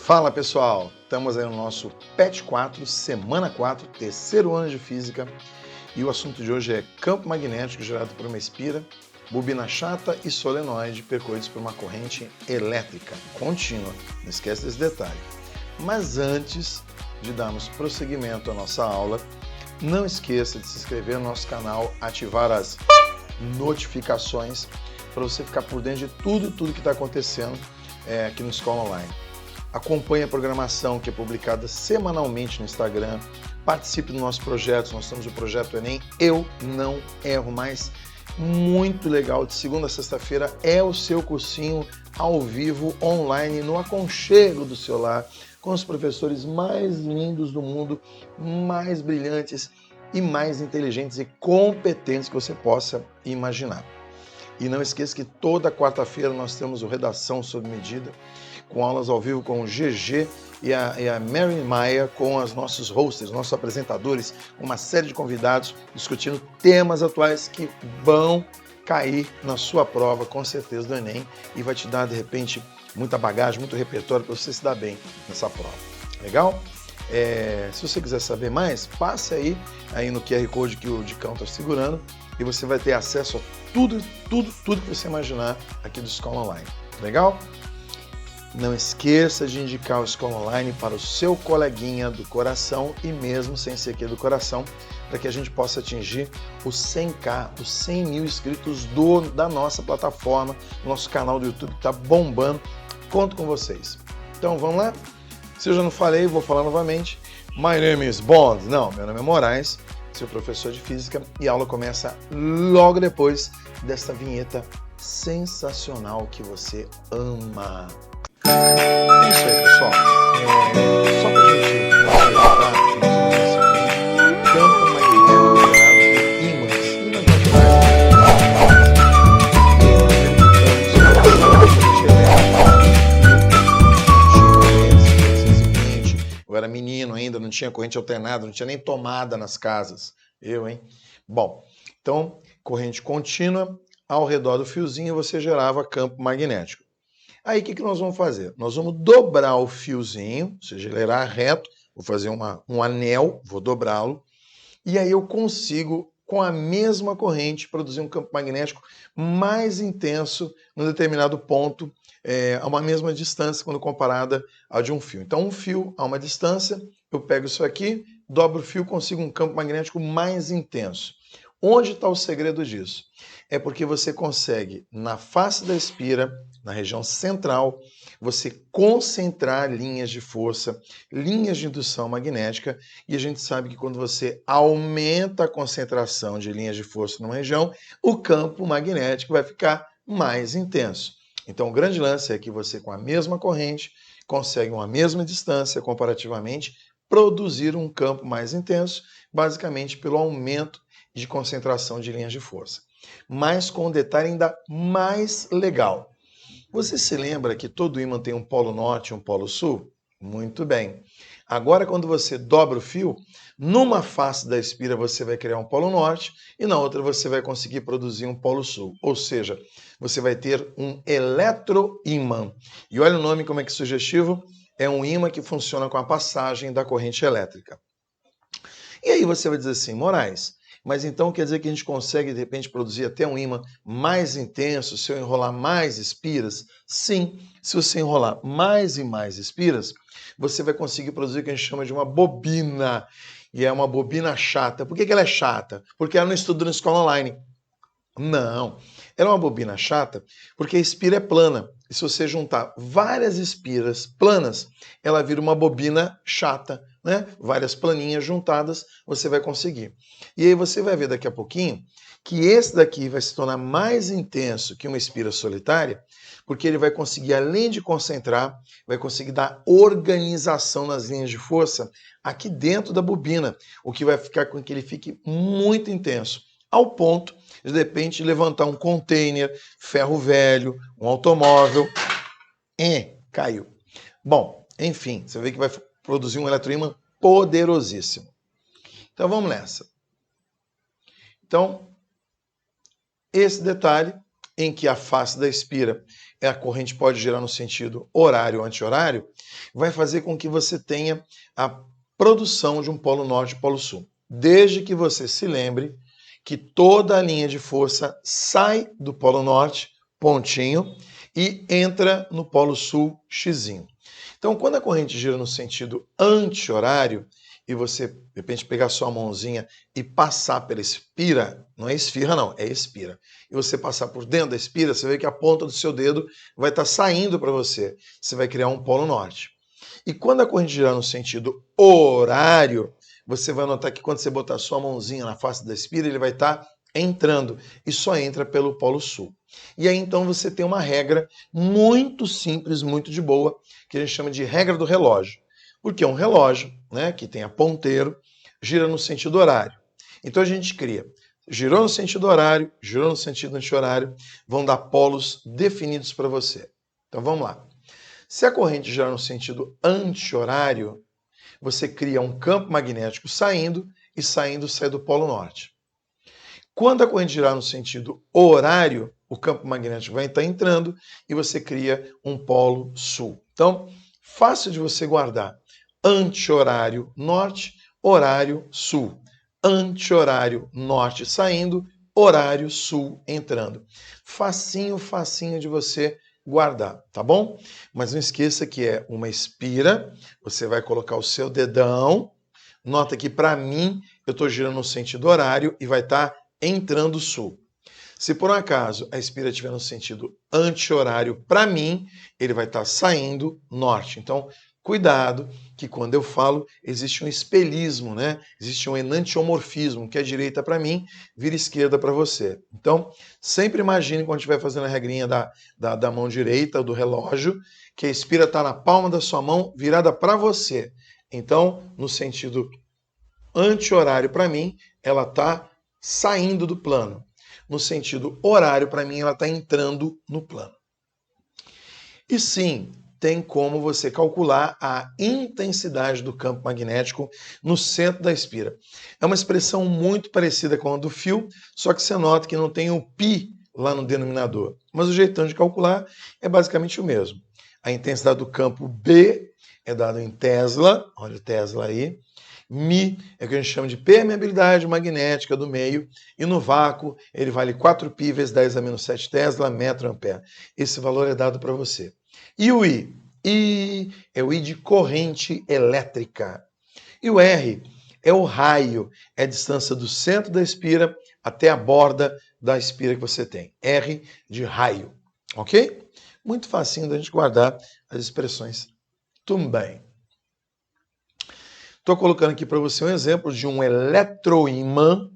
Fala pessoal, estamos aí no nosso PET 4, semana 4, terceiro ano de física, e o assunto de hoje é campo magnético gerado por uma espira, bobina chata e solenoide percorridos por uma corrente elétrica contínua. Não esquece desse detalhe. Mas antes de darmos prosseguimento à nossa aula, não esqueça de se inscrever no nosso canal, ativar as notificações para você ficar por dentro de tudo que está acontecendo aqui no Escola Online. Acompanhe a programação que é publicada semanalmente no Instagram, participe dos nossos projetos, nós temos o projeto Enem Eu Não Erro Mais, muito legal, de segunda a sexta-feira é o seu cursinho ao vivo, online, no aconchego do seu lar, com os professores mais lindos do mundo, mais brilhantes e mais inteligentes e competentes que você possa imaginar. E não esqueça que toda quarta-feira nós temos o Redação Sob Medida, com aulas ao vivo com o GG e a Mary Maia, com os nossos hosts, nossos apresentadores, uma série de convidados discutindo temas atuais que vão cair na sua prova, com certeza, do Enem, e vai te dar, de repente, muita bagagem, muito repertório para você se dar bem nessa prova. Legal? Se você quiser saber mais, passe aí no QR Code que o Dicão está segurando e você vai ter acesso a tudo que você imaginar aqui do Escola Online. Legal? Não esqueça de indicar o Escola Online para o seu coleguinha do coração e mesmo sem ser aqui do coração, para que a gente possa atingir os 100k, os 100 mil inscritos da nossa plataforma, nosso canal do YouTube que está bombando. Conto com vocês. Então vamos lá? Se eu já não falei, vou falar novamente. My name is Bond. Não, meu nome é Moraes, seu professor de física, e a aula começa logo depois desta vinheta sensacional que você ama. É isso aí, pessoal. Só pra gente aproveitar, campo magnético gerado por ímãs naturais. Eu era menino ainda, não tinha corrente alternada, não tinha nem tomada nas casas. Hein? Bom, então, corrente contínua, ao redor do fiozinho você gerava campo magnético. Aí o que nós vamos fazer? Nós vamos dobrar o fiozinho, ou seja, ele era reto, vou fazer um anel, vou dobrá-lo, e aí eu consigo, com a mesma corrente, produzir um campo magnético mais intenso num determinado ponto, a uma mesma distância quando comparada ao de um fio. Então, um fio a uma distância, eu pego isso aqui, dobro o fio, consigo um campo magnético mais intenso. Onde está o segredo disso? É porque você consegue, na face da espira, na região central, você concentrar linhas de força, linhas de indução magnética, e a gente sabe que quando você aumenta a concentração de linhas de força numa região, o campo magnético vai ficar mais intenso. Então o grande lance é que você, com a mesma corrente, consegue uma mesma distância comparativamente, produzir um campo mais intenso, basicamente pelo aumento de concentração de linhas de força. Mas com um detalhe ainda mais legal. Você se lembra que todo ímã tem um polo norte e um polo sul? Muito bem. Agora, quando você dobra o fio, numa face da espira você vai criar um polo norte e na outra você vai conseguir produzir um polo sul. Ou seja, você vai ter um eletroímã. E olha o nome como é que é sugestivo. É um ímã que funciona com a passagem da corrente elétrica. E aí você vai dizer assim, Moraes, mas então quer dizer que a gente consegue, de repente, produzir até um ímã mais intenso se eu enrolar mais espiras? Sim, se você enrolar mais e mais espiras, você vai conseguir produzir o que a gente chama de uma bobina. E é uma bobina chata. Por que ela é chata? Porque ela não estuda na escola online. Não, ela é uma bobina chata porque a espira é plana. E se você juntar várias espiras planas, ela vira uma bobina chata, né? Várias planinhas juntadas, você vai conseguir. E aí você vai ver daqui a pouquinho que esse daqui vai se tornar mais intenso que uma espira solitária, porque ele vai conseguir, além de concentrar, vai conseguir dar organização nas linhas de força aqui dentro da bobina, o que vai ficar com que ele fique muito intenso, ao ponto de repente levantar um container, ferro velho, um automóvel, caiu. Bom, enfim, você vê que vai produzir um eletroímã poderosíssimo. Então vamos nessa. Então, esse detalhe em que a face da espira a corrente pode girar no sentido horário ou anti-horário, vai fazer com que você tenha a produção de um polo norte e polo sul. Desde que você se lembre que toda a linha de força sai do polo norte, pontinho, e entra no polo sul, xizinho. Então, quando a corrente gira no sentido anti-horário, e você, de repente, pegar sua mãozinha e passar pela espira, não é esfirra não, é espira, e você passar por dentro da espira, você vê que a ponta do seu dedo vai estar saindo para você. Você vai criar um polo norte. E quando a corrente girar no sentido horário, você vai notar que quando você botar sua mãozinha na face da espira, ele vai estar entrando, e só entra pelo polo sul. E aí então você tem uma regra muito simples, muito de boa, que a gente chama de regra do relógio. Porque um relógio, né, que tem a ponteiro, gira no sentido horário. Então a gente cria, girou no sentido horário, girou no sentido anti-horário, vão dar polos definidos para você. Então vamos lá. Se a corrente girar no sentido anti-horário, você cria um campo magnético saindo, e saindo sai do polo norte. Quando a corrente girar no sentido horário, o campo magnético vai estar entrando e você cria um polo sul. Então, fácil de você guardar. Anti-horário norte, horário sul. Anti-horário norte saindo, horário sul entrando. Facinho, facinho de você guardar, tá bom? Mas não esqueça que é uma espira, você vai colocar o seu dedão, nota que para mim eu estou girando no sentido horário e vai estar entrando sul. Se por um acaso a espira estiver no sentido anti-horário, para mim, ele vai estar saindo norte. Então, cuidado, que quando eu falo, existe um espelhismo, né? Existe um enantiomorfismo, que é direita para mim, vira esquerda para você. Então, sempre imagine quando estiver fazendo a regrinha da mão direita, do relógio, que a espira está na palma da sua mão, virada para você. Então, no sentido anti-horário para mim, ela está saindo do plano. No sentido horário, para mim, ela está entrando no plano. E sim, tem como você calcular a intensidade do campo magnético no centro da espira. É uma expressão muito parecida com a do fio, só que você nota que não tem o π lá no denominador. Mas o jeitão de calcular é basicamente o mesmo. A intensidade do campo B é dado em Tesla, olha o Tesla aí. Mi é o que a gente chama de permeabilidade magnética do meio, e no vácuo ele vale 4π vezes 10 a menos 7 Tesla metro ampere. Esse valor é dado para você. E o I? I é o I de corrente elétrica. E o R é o raio, é a distância do centro da espira até a borda da espira que você tem. R de raio, ok? Muito facinho da gente guardar as expressões também. Estou colocando aqui para você um exemplo de um eletroimã.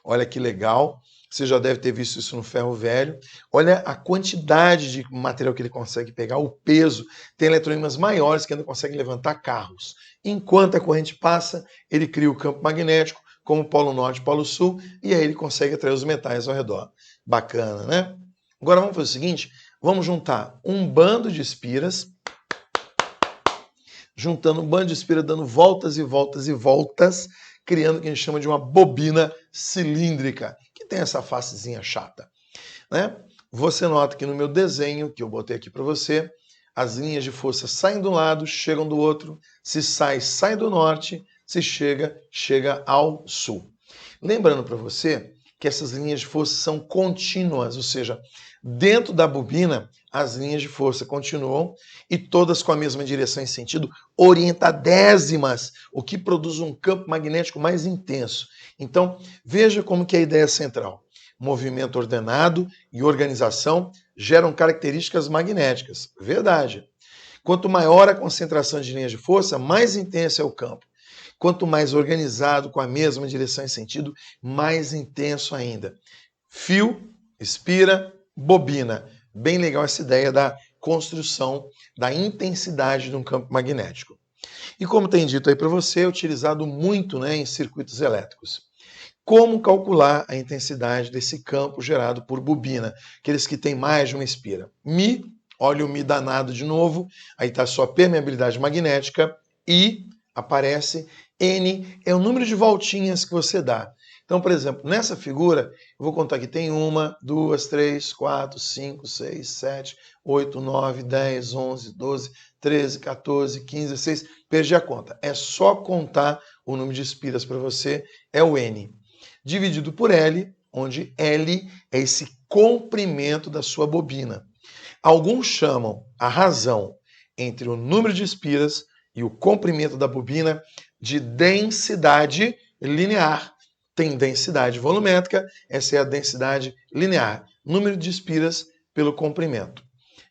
Olha que legal. Você já deve ter visto isso no ferro velho. Olha a quantidade de material que ele consegue pegar, o peso. Tem eletroímãs maiores que ainda conseguem levantar carros. Enquanto a corrente passa, ele cria o campo magnético, como polo norte e polo sul, e aí ele consegue atrair os metais ao redor. Bacana, né? Agora vamos fazer o seguinte, vamos juntar um bando de espiras, juntando um bando de espira, dando voltas e voltas e voltas, criando o que a gente chama de uma bobina cilíndrica, que tem essa facezinha chata, né? Você nota que no meu desenho, que eu botei aqui para você, as linhas de força saem de um lado, chegam do outro, se sai, sai do norte, se chega, chega ao sul. Lembrando para você que essas linhas de força são contínuas, ou seja, dentro da bobina, as linhas de força continuam e todas com a mesma direção em sentido orientadésimas, o que produz um campo magnético mais intenso. Então, veja como que é a ideia central. Movimento ordenado e organização geram características magnéticas. Verdade. Quanto maior a concentração de linhas de força, mais intenso é o campo. Quanto mais organizado, com a mesma direção e sentido, mais intenso ainda. Fio, espira, bobina. Bem legal essa ideia da construção da intensidade de um campo magnético. E como tem dito aí para você, é utilizado muito, né, em circuitos elétricos. Como calcular a intensidade desse campo gerado por bobina? Aqueles que têm mais de uma espira. Mi, olha o Mi danado de novo, aí está a sua permeabilidade magnética, I aparece, N é o número de voltinhas que você dá. Então, por exemplo, nessa figura, eu vou contar aqui, tem 1, 2, 3, 4, 5, 6, 7, 8, 9, 10, 11, 12, 13, 14, 15, 16, perdi a conta. É só contar o número de espiras para você, é o N. Dividido por L, onde L é esse comprimento da sua bobina. Alguns chamam a razão entre o número de espiras e o comprimento da bobina de densidade linear. Tem densidade volumétrica, essa é a densidade linear. Número de espiras pelo comprimento.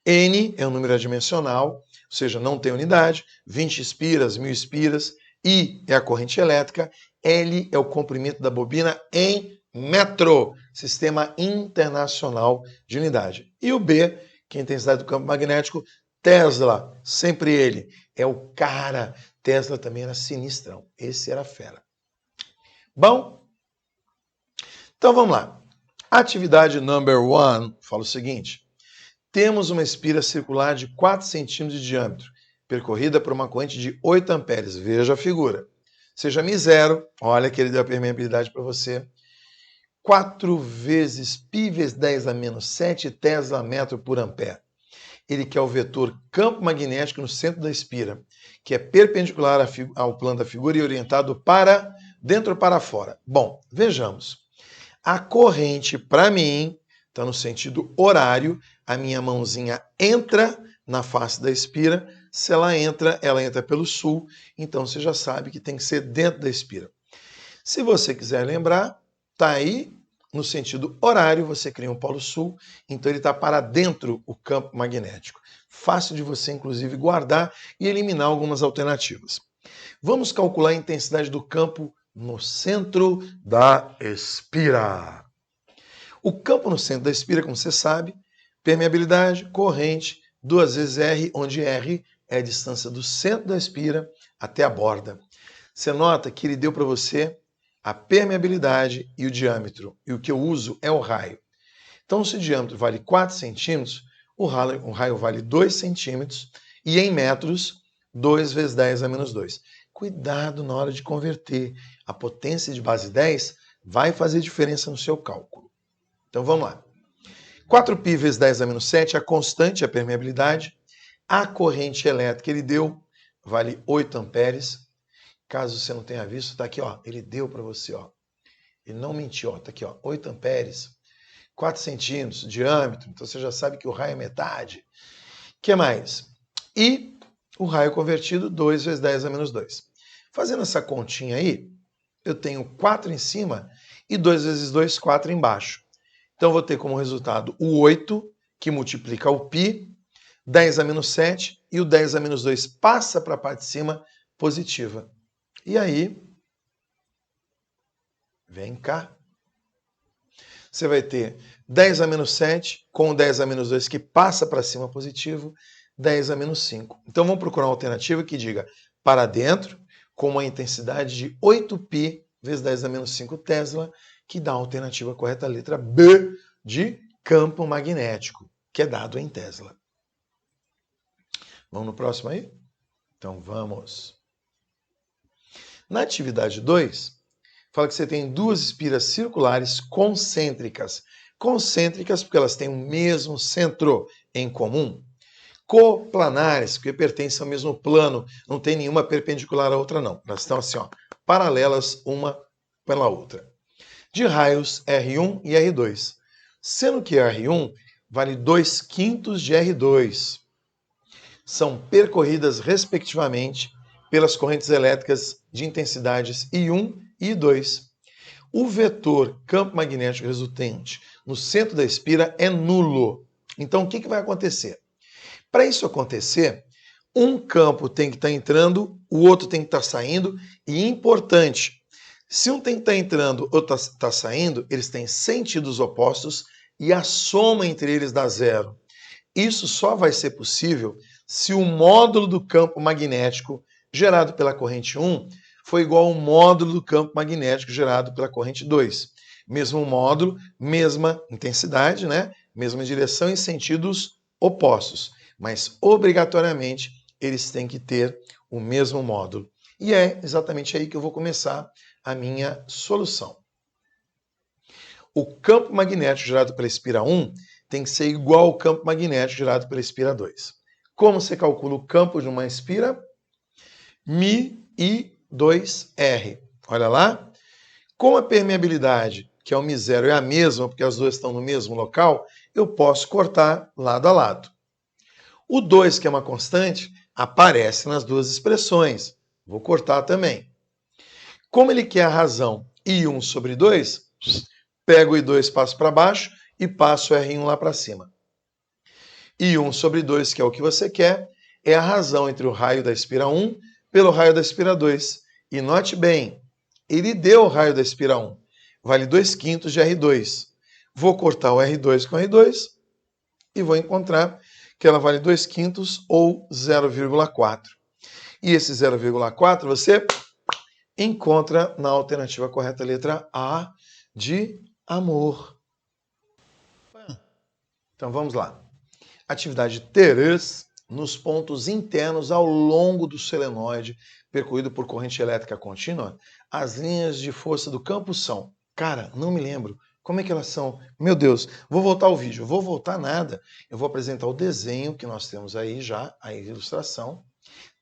N é um número adimensional, ou seja, não tem unidade, 20 espiras, 1000 espiras. I é a corrente elétrica, L é o comprimento da bobina em metro, Sistema Internacional de Unidade. E o B, que é a intensidade do campo magnético, Tesla, sempre ele, é o cara. Tesla também era sinistrão, esse era fera. Bom, então vamos lá. Atividade number 1 fala o seguinte. Temos uma espira circular de 4 centímetros de diâmetro, percorrida por uma corrente de 8 amperes. Veja a figura. Seja μ0, olha que ele deu a permeabilidade para você. 4 vezes π vezes 10 a menos 7 Tesla metro por ampere. Ele quer o vetor campo magnético no centro da espira, que é perpendicular ao plano da figura e orientado para dentro ou para fora. Bom, vejamos. A corrente, para mim, está no sentido horário. A minha mãozinha entra na face da espira. Se ela entra pelo sul. Então, você já sabe que tem que ser dentro da espira. Se você quiser lembrar, está aí no sentido horário, você cria um polo sul, então ele está para dentro o campo magnético. Fácil de você, inclusive, guardar e eliminar algumas alternativas. Vamos calcular a intensidade do campo no centro da espira. O campo no centro da espira, como você sabe, permeabilidade, corrente, 2 vezes R, onde R é a distância do centro da espira até a borda. Você nota que ele deu para você a permeabilidade e o diâmetro. E o que eu uso é o raio. Então, se o diâmetro vale 4 centímetros, o raio vale 2 centímetros e em metros, 2 vezes 10 a menos 2. Cuidado na hora de converter. A potência de base 10 vai fazer diferença no seu cálculo. Então, vamos lá. 4π vezes 10 a menos 7, a constante, a permeabilidade. A corrente elétrica ele deu, vale 8 amperes. Caso você não tenha visto, está aqui, ó. Ele deu para você, ó. Ele não mentiu, ó. Está aqui, ó. 8 amperes, 4 centímetros de diâmetro. Então você já sabe que o raio é metade. O que mais? E o raio convertido, 2 vezes 10 a menos 2. Fazendo essa continha aí, eu tenho 4 em cima e 2 vezes 2, 4 embaixo. Então eu vou ter como resultado o 8, que multiplica o π, 10 a menos 7, e o 10 a menos 2 passa para a parte de cima, positiva. E aí, vem cá. Você vai ter 10 a menos 7 com 10 a menos 2 que passa para cima positivo, 10 a menos 5. Então vamos procurar uma alternativa que diga para dentro com uma intensidade de 8π vezes 10 a menos 5 Tesla, que dá a alternativa correta, a letra B de campo magnético, que é dado em Tesla. Vamos no próximo aí? Então vamos. Na atividade 2, fala que você tem 2 espiras circulares concêntricas. Concêntricas porque elas têm o mesmo centro em comum. Coplanares, porque pertencem ao mesmo plano, não tem nenhuma perpendicular à outra não. Elas estão assim, ó, paralelas uma pela outra. De raios R1 e R2. Sendo que R1 vale 2/5 de R2. São percorridas, respectivamente, pelas correntes elétricas de intensidades I1 e I2. O vetor campo magnético resultante no centro da espira é nulo. Então, o que vai acontecer? Para isso acontecer, um campo tem que estar entrando, o outro tem que estar saindo, e importante, se um tem que estar entrando ou está saindo, eles têm sentidos opostos e a soma entre eles dá zero. Isso só vai ser possível se o módulo do campo magnético gerado pela corrente 1 foi igual ao módulo do campo magnético gerado pela corrente 2. Mesmo módulo, mesma intensidade, né? Mesma direção e sentidos opostos. Mas, obrigatoriamente, eles têm que ter o mesmo módulo. E é exatamente aí que eu vou começar a minha solução. o campo magnético gerado pela espira 1 tem que ser igual ao campo magnético gerado pela espira 2. Como você calcula o campo de uma espira? μI2R. Olha lá. Como a permeabilidade, que é o μ0, é a mesma, porque as duas estão no mesmo local, eu posso cortar lado a lado. O 2, que é uma constante, aparece nas duas expressões. Vou cortar também. Como ele quer a razão I1 sobre 2, pego o I2, passo para baixo e passo o R1 lá para cima. I1 sobre 2, que é o que você quer, é a razão entre o raio da espira 1 pelo raio da espira 2. E note bem, ele deu o raio da espira 1. Vale 2/5 de R2. Vou cortar o R2 com R2 e vou encontrar que ela vale 2/5 ou 0,4. E esse 0,4 você encontra na alternativa correta, letra A, de amor. Então vamos lá. Atividade 3, nos pontos internos ao longo do solenoide percorrido por corrente elétrica contínua, as linhas de força do campo são... Cara, não me lembro. Como é que elas são? Meu Deus, vou voltar ao vídeo. Vou voltar nada. Eu vou apresentar o desenho que nós temos aí já, a ilustração.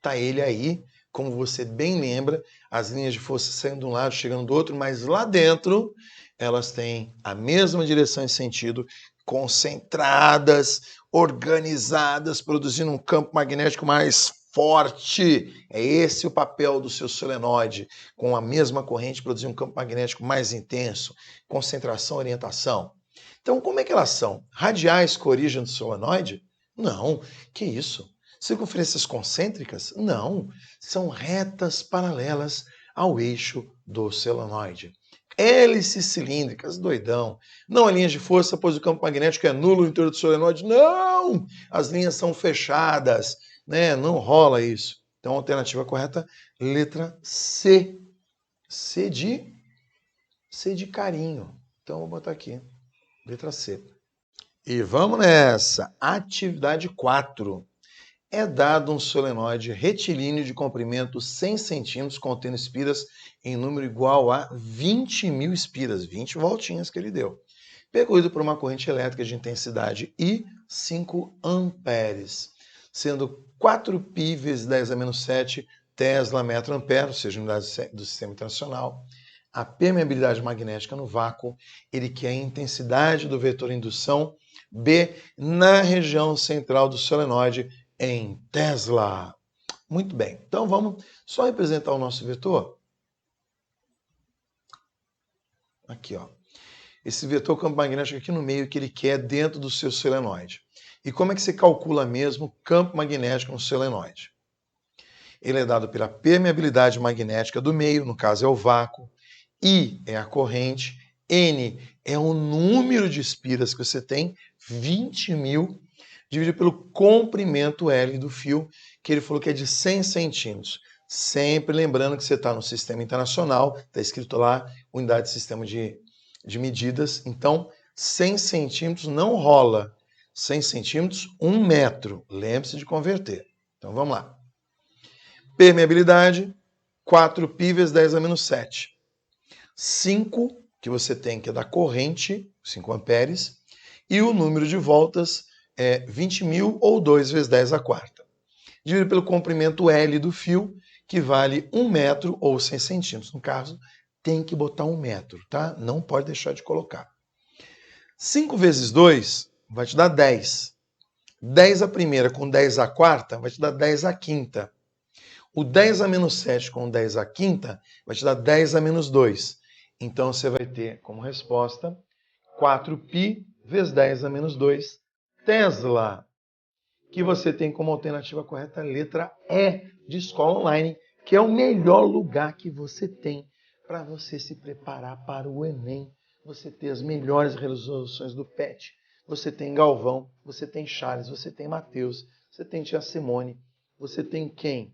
Tá ele aí, como você bem lembra, as linhas de força saindo de um lado, chegando do outro, mas lá dentro elas têm a mesma direção e sentido, concentradas, organizadas, produzindo um campo magnético mais forte. É esse o papel do seu solenoide, com a mesma corrente produzir um campo magnético mais intenso, concentração, orientação. Então, como é que elas são? Radiais com origem do solenoide? Não, que isso? Circunferências concêntricas? Não, são retas paralelas ao eixo do solenoide. Hélices cilíndricas, doidão. Não há linhas de força, pois o campo magnético é nulo no interior do solenoide. Não! As linhas são fechadas, né? Não rola isso. Então, a alternativa correta, letra C. C de carinho. Então, vou botar aqui, letra C. E vamos nessa. Atividade 4. É dado um solenoide retilíneo de comprimento 100 centímetros contendo espiras em número igual a 20.000 espiras, 20 voltinhas que ele deu, percorrido por uma corrente elétrica de intensidade I, 5 amperes, sendo 4π vezes 10 a menos 7 Tesla metro ampere, ou seja, unidade do sistema internacional. A permeabilidade magnética no vácuo, ele quer a intensidade do vetor indução B na região central do solenoide, em Tesla. Muito bem, então vamos só representar o nosso vetor. Aqui, ó. Esse vetor campo magnético aqui no meio que ele quer dentro do seu solenoide. E como é que você calcula mesmo o campo magnético no solenoide? Ele é dado pela permeabilidade magnética do meio, no caso é o vácuo. I é a corrente. N é o número de espiras que você tem, 20.000, dividido pelo comprimento L do fio, que ele falou que é de 100 centímetros. Sempre lembrando que você está no sistema internacional, está escrito lá, unidade de sistema de medidas. Então, 100 centímetros não rola. 100 centímetros, 1 metro. Lembre-se de converter. Então, vamos lá. Permeabilidade, 4π vezes 10 a menos 7. 5, que você tem, que é da corrente, 5 amperes, e o número de voltas é 20.000 ou 2 vezes 10 a quarta. Dividido pelo comprimento L do fio, que vale 1 metro ou 100 centímetros. No caso, tem que botar 1 metro, tá? Não pode deixar de colocar. 5 vezes 2 vai te dar 10. 10 a primeira com 10 a quarta vai te dar 10 a quinta. O 10 a menos 7 com 10 a quinta vai te dar 10 a menos 2. Então, você vai ter como resposta 4π vezes 10 a menos 2 Tesla, que você tem como alternativa correta a letra E de escola online, que é o melhor lugar que você tem para você se preparar para o Enem. Você ter as melhores resoluções do PET. Você tem Galvão, você tem Charles, você tem Matheus, você tem Tia Simone, você tem quem?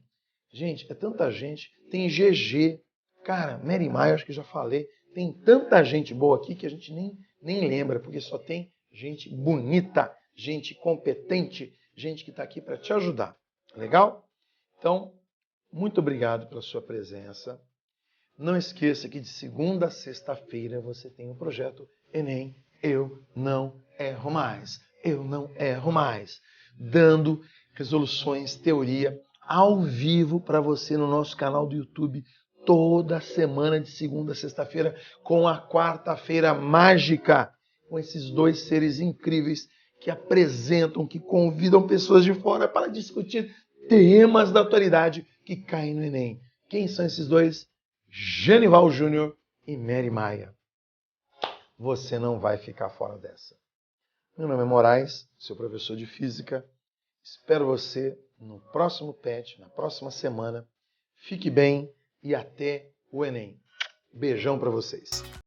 Gente, é tanta gente. Tem GG, cara, Mary Maia, acho que já falei. Tem tanta gente boa aqui que a gente nem lembra, porque só tem gente bonita, gente competente, gente que está aqui para te ajudar. Legal? Então, muito obrigado pela sua presença. Não esqueça que de segunda a sexta-feira você tem um projeto Enem, eu não erro mais. Eu não erro mais. Dando resoluções, teoria, ao vivo para você no nosso canal do YouTube, toda semana, de segunda a sexta-feira, com a quarta-feira mágica, com esses dois seres incríveis que apresentam, que convidam pessoas de fora para discutir temas da atualidade que caem no Enem. Quem são esses dois? Genival Júnior e Mary Maia. Você não vai ficar fora dessa. Meu nome é Moraes, seu professor de Física. Espero você no próximo PET, na próxima semana. Fique bem e até o Enem. Beijão para vocês.